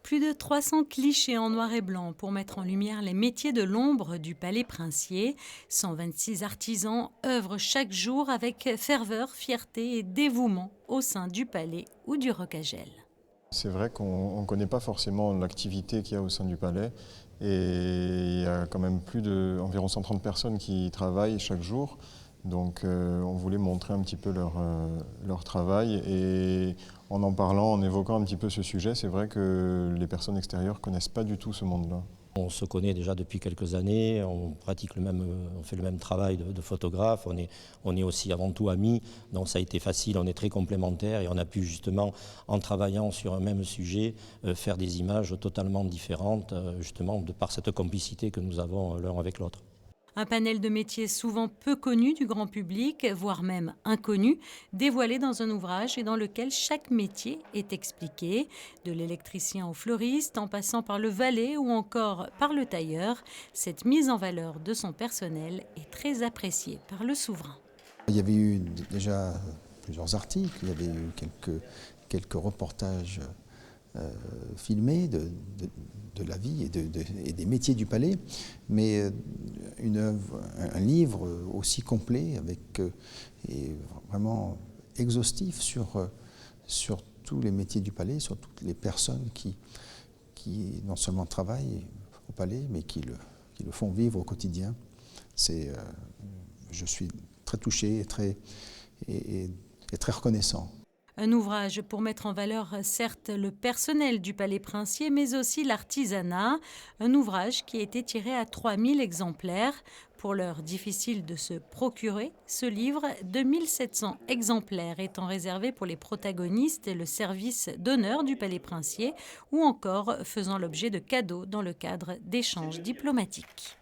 Plus de 300 clichés en noir et blanc pour mettre en lumière les métiers de l'ombre du palais princier. 126 artisans œuvrent chaque jour avec ferveur, fierté et dévouement au sein du palais ou du Rocagel. C'est vrai qu'on ne connaît pas forcément l'activité qu'il y a au sein du palais et il y a quand même environ 130 personnes qui travaillent chaque jour. Donc on voulait montrer un petit peu leur travail et en parlant, en évoquant un petit peu ce sujet, c'est vrai que les personnes extérieures ne connaissent pas du tout ce monde-là. On se connaît déjà depuis quelques années, on pratique on fait le même travail de photographe, on est aussi avant tout amis, donc ça a été facile, on est très complémentaires et on a pu justement, en travaillant sur un même sujet, faire des images totalement différentes, justement de par cette complicité que nous avons l'un avec l'autre. Un panel de métiers souvent peu connus du grand public, voire même inconnus, dévoilés dans un ouvrage et dans lequel chaque métier est expliqué. De l'électricien au fleuriste, en passant par le valet ou encore par le tailleur, cette mise en valeur de son personnel est très appréciée par le souverain. Il y avait eu déjà plusieurs articles, il y avait eu quelques reportages filmés de la vie et des métiers du palais, mais un livre aussi complet et vraiment exhaustif sur tous les métiers du palais, sur toutes les personnes qui non seulement travaillent au palais, mais qui le font vivre au quotidien. Je suis très touché et très reconnaissant. Un ouvrage pour mettre en valeur certes le personnel du palais princier, mais aussi l'artisanat. Un ouvrage qui a été tiré à 3000 exemplaires. Pour l'heure difficile de se procurer, ce livre de 1700 exemplaires étant réservé pour les protagonistes et le service d'honneur du palais princier ou encore faisant l'objet de cadeaux dans le cadre d'échanges diplomatiques.